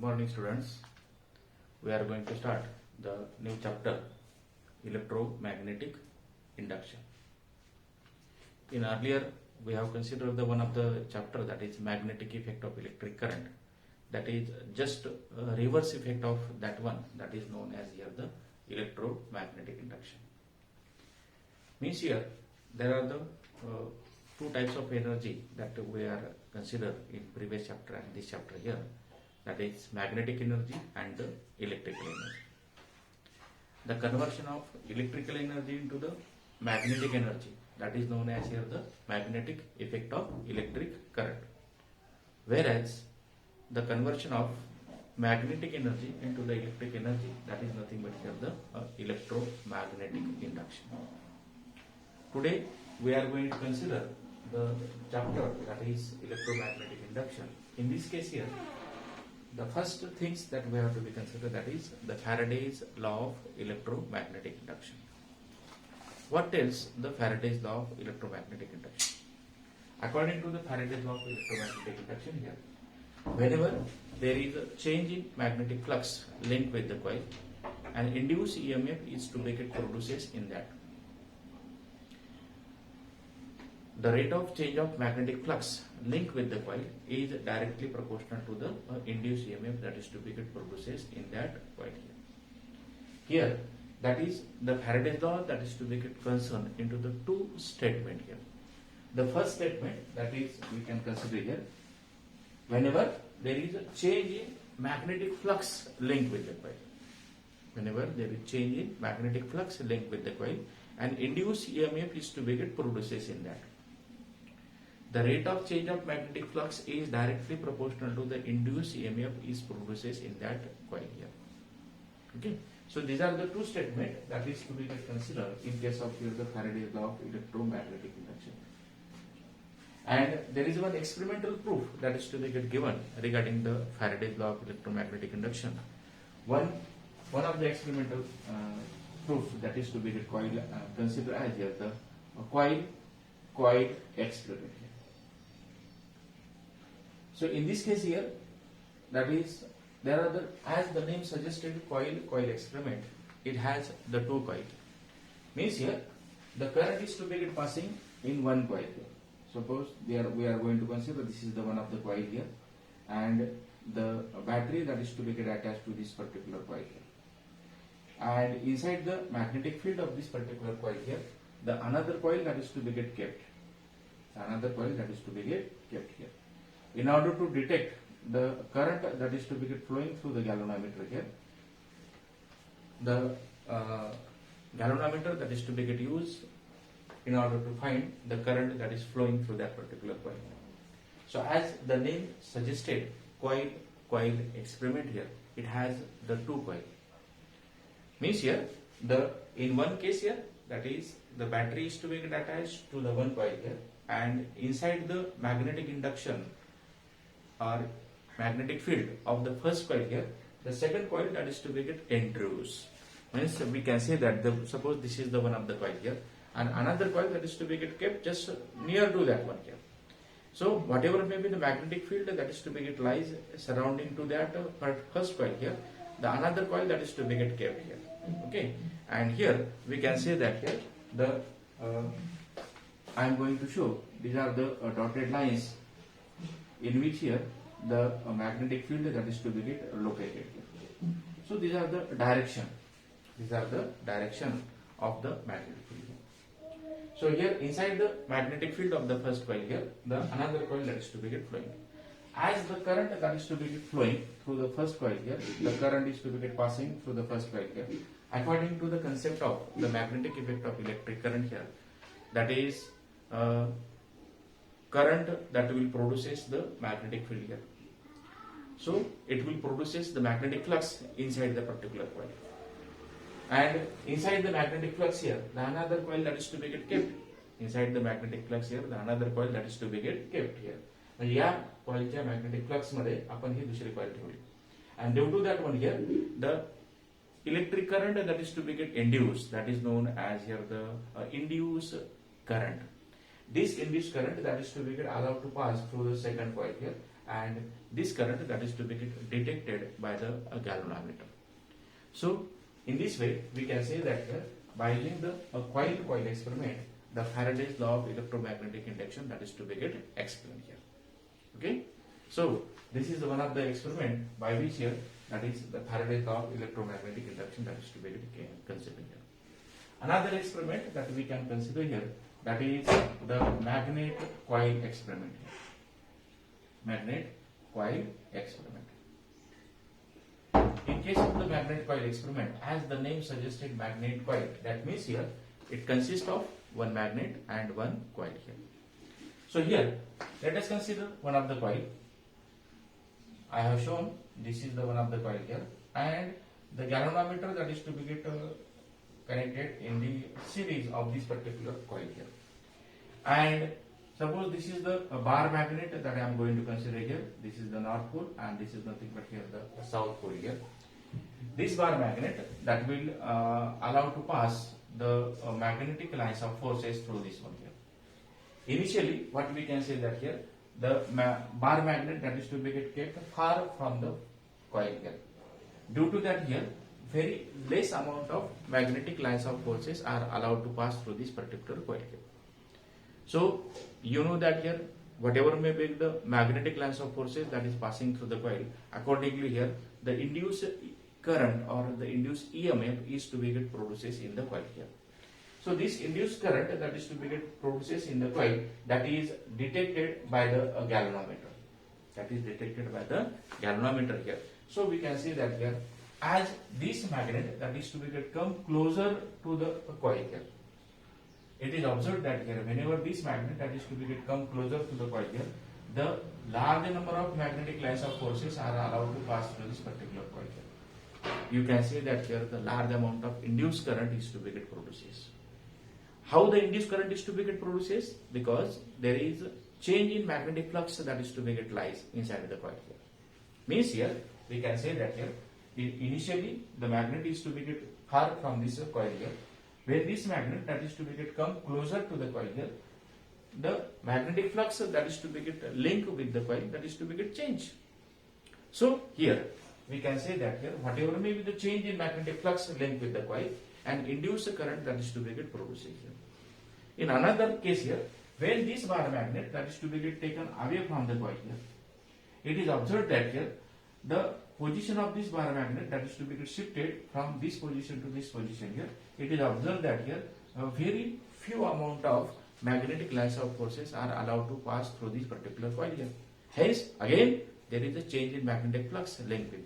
morning, students. We are going to start the new chapter, electromagnetic induction. In earlier, we have considered the one of the chapter, that is magnetic effect of electric current. That is just a reverse effect of that one, that is known as here the electromagnetic induction. Means here there are the two types of energy that we are considered in previous chapter and this chapter here, that is magnetic energy and the electrical energy. The conversion of electrical energy into the magnetic energy, that is known as here the magnetic effect of electric current, whereas the conversion of magnetic energy into the electric energy, that is nothing but here the electromagnetic induction. Today we are going to consider the chapter that is electromagnetic induction. In this case here, the first things that we have to be considered, that is the Faraday's law of electromagnetic induction. What tells the Faraday's law of electromagnetic induction? According to the Faraday's law of electromagnetic induction here, whenever there is a change in magnetic flux linked with the coil, an induced EMF is to be produces in that. The rate of change of magnetic flux linked with the coil is directly proportional to the induced EMF that is to be produces in that coil here. Here, that is the Faraday's law that is to be concerned into the two statement here. The first statement, that is we can consider here, whenever there is a change in magnetic flux linked with the coil. Whenever there is change in magnetic flux linked with the coil, an induced EMF is to be produces in that. The rate of change of magnetic flux is directly proportional to the induced EMF is produces in that coil here. Okay. So these are the two statements that is to be considered in case of here the Faraday's law of electromagnetic induction. And there is one experimental proof that is to be given regarding the Faraday's law of electromagnetic induction. One of the experimental proof that is to be considered as here the coil experiment. So in this case here, that is there are the, as the name suggested, coil experiment, it has the two coils. Means here the current is to be passing in one coil here. Suppose we are going to consider this is the one of the coil here, and the battery that is to be attached to this particular coil here. And inside the magnetic field of this particular coil here, the another coil that is to be kept. Another coil that is to be kept here. In order to detect the current that is to be flowing through the galvanometer here, the galvanometer that is to be used in order to find the current that is flowing through that particular coil. So as the name suggested, coil experiment here, it has the two coil. Means here in one case here, that is the battery is to be attached to the one coil here, and inside the magnetic induction or magnetic field of the first coil here, the second coil that is to be intrudes. Means we can say that suppose this is the one of the coil here, and another coil that is to be kept just near to that one here. So whatever may be the magnetic field that is to be lies surrounding to that first coil here, the another coil that is to be kept here. Okay, and here we can say that here the I am going to show these are the dotted lines in which here the magnetic field that is to be located here. So these are the direction. These are the direction of the magnetic field. So here inside the magnetic field of the first coil here, the another coil that is to be flowing. As the current that is to be flowing through the first coil here, the current is to be passing through the first coil here. According to the concept of the magnetic effect of electric current here, that is current that will produces the magnetic field here. So it will produces the magnetic flux inside the particular coil. And inside the magnetic flux here, the another coil that is to be kept. Inside the magnetic flux here, the another coil that is to be kept here. म्हणजे या कॉइलच्या magnetic flux मध्ये आपण ही दुसरी coil ठेवली. And due to that one here, the electric current that is to be induced, that is known as here the induced current. This induced current that is to be allowed to pass through the second coil here, and this current that is to be detected the galvanometer. So in this way we can say that here by using the coil experiment, the Faraday's law of electromagnetic induction that is to be get explained here. Okay, so this is one of the experiment by which here that is the Faraday's law of electromagnetic induction that is to be considered here. Another experiment that we can consider here, that is the magnet coil experiment here. Magnet coil experiment. In case of the magnet coil experiment, as the name suggested, magnet coil, that means here it consists of one magnet and one coil here. So here let us consider one of the coil. I have shown this is the one of the coil here, and the galvanometer that is to be get connected in the series of this particular coil here. And suppose this is the bar magnet that I am going to consider here. This is the north pole and this is nothing but here the south pole here. This bar magnet that will allow to pass the magnetic lines of forces through this one here. Initially, what we can say that here the bar magnet that is to be kept far from the coil here. Due to that here, very less amount of magnetic lines of forces are allowed to pass through this particular coil here. So you know that here whatever may be the magnetic lines of forces that is passing through the coil, accordingly here the induced current or the induced EMF is to be get produces in the coil here. So this induced current that is to be get produces in the coil, that is detected by the galvanometer. That is detected by the galvanometer here. So we can see that here, as this magnet that is to be get come closer to the coil here, it is observed that here whenever this magnet that is to be get come closer to the coil here, the large number of magnetic lines of forces are allowed to pass through this particular coil here. You can see that here the large amount of induced current is to be get produces. How the induced current is to be get produces? Because there is a change in magnetic flux that is to be get lies inside the coil here. Means here we can say that here initially the magnet is to be get far from this coil here. When this magnet that is to be get come closer to the coil here, the magnetic flux that is to be get linked with the coil that is to be get change. So here we can say that here whatever may be the change in magnetic flux linked with the coil and induce the current that is to be get produced here. In another case here, when this bar magnet that is to be get taken away from the coil here, it is observed that here the position of this bar magnet that is to be shifted from this position to this position here. It is observed that here a very few amount of magnetic lines of forces are allowed to pass through this particular coil here. Hence again there is a change in magnetic flux linked with the